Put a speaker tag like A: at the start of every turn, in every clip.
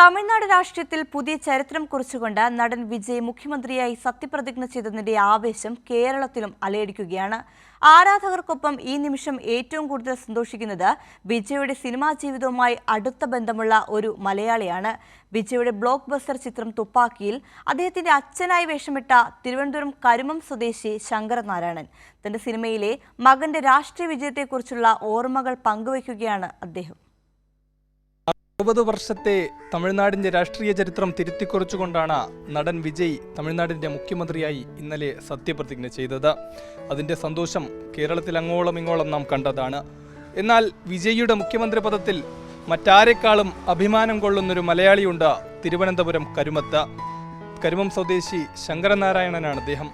A: തമിഴ്നാട് രാഷ്ട്രീയത്തിൽ പുതിയ ചരിത്രം കുറിച്ചുകൊണ്ട് നടൻ വിജയ് മുഖ്യമന്ത്രിയായി സത്യപ്രതിജ്ഞ ചെയ്തതിന്റെ ആവേശം കേരളത്തിലും അലയടിക്കുകയാണ്. ആരാധകർക്കൊപ്പം ഈ നിമിഷം ഏറ്റവും കൂടുതൽ സന്തോഷിക്കുന്നത് വിജയുടെ സിനിമാ ജീവിതവുമായി അടുത്ത ബന്ധമുള്ള ഒരു മലയാളിയാണ്. വിജയുടെ ബ്ലോക്ക് ബസ്റ്റർ ചിത്രം തുപ്പാക്കിയിൽ അദ്ദേഹത്തിന്റെ അച്ഛനായി വേഷമിട്ട തിരുവനന്തപുരം കരുമം സ്വദേശി ശങ്കരനാരായണൻ തന്റെ സിനിമയിലെ മകന്റെ രാഷ്ട്രീയ വിജയത്തെക്കുറിച്ചുള്ള ഓർമ്മകൾ പങ്കുവയ്ക്കുകയാണ് അദ്ദേഹം.
B: 60 വർഷത്തെ തമിഴ്നാടിന്റെ രാഷ്ട്രീയ ചരിത്രം തിരുത്തിക്കുറിച്ചുകൊണ്ടാണ് നടൻ വിജയ് തമിഴ്നാടിന്റെ മുഖ്യമന്ത്രിയായി ഇന്നലെ സത്യപ്രതിജ്ഞ ചെയ്തത്. അതിന്റെ സന്തോഷം കേരളത്തിൽ അങ്ങോളം ഇങ്ങോളം നാം കണ്ടതാണ്. എന്നാൽ വിജയിയുടെ മുഖ്യമന്ത്രി പദത്തിൽ മറ്റാരെക്കാളും അഭിമാനം കൊള്ളുന്നൊരു മലയാളിയുണ്ട്. തിരുവനന്തപുരം കരുമത്ത്. കരുമം സ്വദേശി ശങ്കരനാരായണനാണ് അദ്ദേഹം.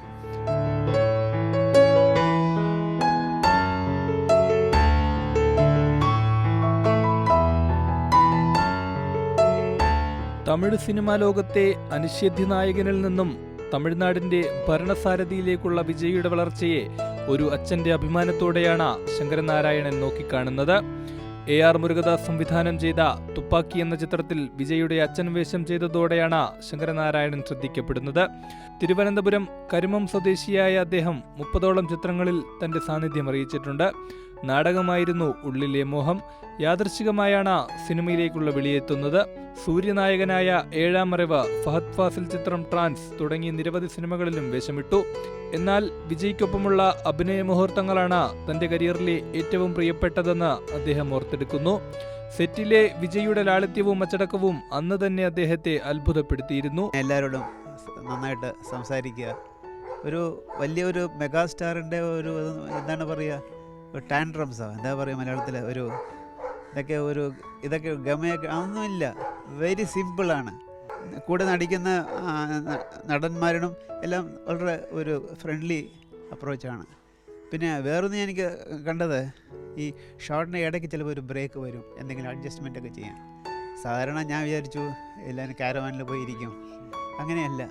B: തമിഴ് സിനിമാ ലോകത്തെ അനിഷേധ്യ നായകനിൽ നിന്നും തമിഴ്നാടിന്റെ ഭരണസാരഥിയിലേക്കുള്ള വിജയിയുടെ വളർച്ചയെ ഒരു അച്ഛന്റെ അഭിമാനത്തോടെയാണ് ശങ്കരനാരായണൻ നോക്കിക്കാണുന്നത്. AR മുരുകദാസ് സംവിധാനം ചെയ്ത തുപ്പാക്കി എന്ന ചിത്രത്തിൽ വിജയുടെ അച്ഛൻ വേഷം ചെയ്തതോടെയാണ് ശങ്കരനാരായണൻ ശ്രദ്ധിക്കപ്പെടുന്നത്. തിരുവനന്തപുരം കരുമം സ്വദേശിയായ അദ്ദേഹം 30ഓളം ചിത്രങ്ങളിൽ തന്റെ സാന്നിധ്യം അറിയിച്ചിട്ടുണ്ട്. നാടകമായിരുന്നു ഉള്ളിലെ മോഹം. യാദൃശ്ചികമായാണ് സിനിമയിലേക്കുള്ള വിളിയെത്തുന്നത്. സൂര്യനായകനായ ഏഴാം അറിവ്, ഫഹദ് ഫാസിൽ ചിത്രം ട്രാൻസ് തുടങ്ങി നിരവധി സിനിമകളിലും വേഷമിട്ടു. എന്നാൽ വിജയ്ക്കൊപ്പമുള്ള അഭിനയ മുഹൂർത്തങ്ങളാണ് തന്റെ കരിയറിലെ ഏറ്റവും പ്രിയപ്പെട്ടതെന്ന് അദ്ദേഹം ഓർത്തെടുക്കുന്നു. സെറ്റിലെ വിജയുടെ ലാളിത്യവും അച്ചടക്കവും അന്ന് തന്നെ അദ്ദേഹത്തെ അത്ഭുതപ്പെടുത്തിയിരുന്നു.
C: എല്ലാവരോടും നന്നായിട്ട് സംസാരിക്കുക, ഒരു വലിയൊരു മെഗാസ്റ്റാറിൻ്റെ ഒരു എന്താണ് പറയുക, ടാൻഡ്രംസോ എന്താ പറയുക മലയാളത്തിൽ, ഇതൊക്കെ ഗമയൊക്കെ ഒന്നുമില്ല, വെരി സിമ്പിളാണ്. കൂടെ നടിക്കുന്ന നടന്മാരോടും എല്ലാം വളരെ ഒരു ഫ്രണ്ട്ലി അപ്രോച്ചാണ്. പിന്നെ വേറൊന്നും എനിക്ക് കണ്ടത്, ഈ ഷോട്ടിൻ്റെ ഇടയ്ക്ക് ചിലപ്പോൾ ഒരു ബ്രേക്ക് വരും, എന്തെങ്കിലും അഡ്ജസ്റ്റ്മെൻ്റ് ഒക്കെ ചെയ്യാൻ. സാധാരണ ഞാൻ വിചാരിച്ചു എല്ലാവരും കാരവാനിൽ പോയിരിക്കും, അങ്ങനെയല്ല.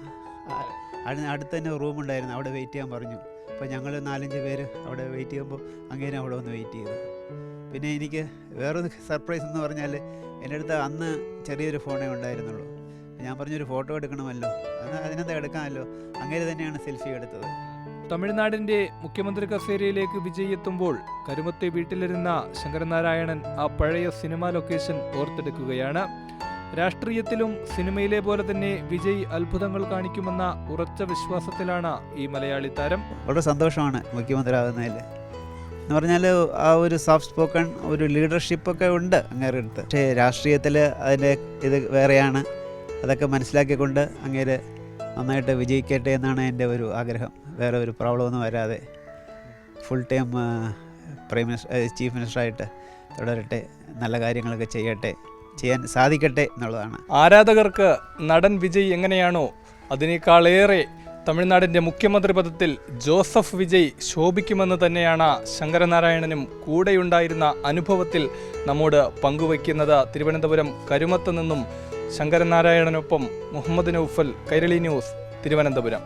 C: അടുത്ത് തന്നെ റൂമുണ്ടായിരുന്നു, അവിടെ വെയിറ്റ് ചെയ്യാൻ പറഞ്ഞു. അപ്പോൾ ഞങ്ങൾ 4-5 പേര് അവിടെ വെയിറ്റ് ചെയ്യുമ്പോൾ അങ്ങനെ അവിടെ വന്ന് വെയിറ്റ് ചെയ്തു. പിന്നെ എനിക്ക് വേറൊരു സർപ്രൈസ് എന്ന് പറഞ്ഞാൽ, എൻ്റെ അടുത്ത് അന്ന് ചെറിയൊരു ഫോണേ ഉണ്ടായിരുന്നുള്ളൂ. ഞാൻ പറഞ്ഞൊരു ഫോട്ടോ എടുക്കണമല്ലോ, അതിനെന്താ എടുക്കാമല്ലോ, അങ്ങനെ തന്നെയാണ് സെൽഫി എടുത്തത്.
B: തമിഴ്നാടിന്റെ മുഖ്യമന്ത്രി കസേരയിലേക്ക് വിജയ് എത്തുമ്പോൾ കരുമത്തെ വീട്ടിലിരുന്ന ശങ്കരനാരായണൻ ആ പഴയ സിനിമാ ലൊക്കേഷൻ ഓർത്തെടുക്കുകയാണ്. രാഷ്ട്രീയത്തിലും സിനിമയിലെ പോലെ തന്നെ വിജയ് അത്ഭുതങ്ങൾ കാണിക്കുമെന്ന ഉറച്ച വിശ്വാസത്തിലാണ് ഈ മലയാളി താരം.
C: വളരെ സന്തോഷമാണ് മുഖ്യമന്ത്രി ആകുന്നതിൽ. എന്ന് പറഞ്ഞാൽ ആ ഒരു സോഫ്റ്റ് സ്പോക്കൺ ഒരു ലീഡർഷിപ്പൊക്കെ ഉണ്ട് അങ്ങേരുടെ അടുത്ത്. പക്ഷേ രാഷ്ട്രീയത്തിൽ അതിൻ്റെ ഇത് വേറെയാണ്. അതൊക്കെ മനസ്സിലാക്കിക്കൊണ്ട് അങ്ങേര് നന്നായിട്ട് വിജയിക്കട്ടെ എന്നാണ് എൻ്റെ ഒരു ആഗ്രഹം. വേറെ ഒരു പ്രോബ്ലമൊന്നും വരാതെ ഫുൾ ടൈം ചീഫ് മിനിസ്റ്ററായിട്ട് തുടരട്ടെ, നല്ല കാര്യങ്ങളൊക്കെ ചെയ്യാൻ സാധിക്കട്ടെ എന്നുള്ളതാണ്.
B: ആരാധകർക്ക് നടൻ വിജയ് എങ്ങനെയാണോ അതിനേക്കാളേറെ തമിഴ്നാടിന്റെ മുഖ്യമന്ത്രി പദത്തിൽ ജോസഫ് വിജയ് ശോഭിക്കുമെന്ന് തന്നെയാണ് ശങ്കരനാരായണനും കൂടെയുണ്ടായിരുന്ന അനുഭവത്തിൽ നമ്മോട് പങ്കുവയ്ക്കുന്നത്. തിരുവനന്തപുരം കരുമത്ത് നിന്നും ശങ്കരനാരായണനൊപ്പം മുഹമ്മദ് നൗഫൽ, കൈരളി ന്യൂസ്, തിരുവനന്തപുരം.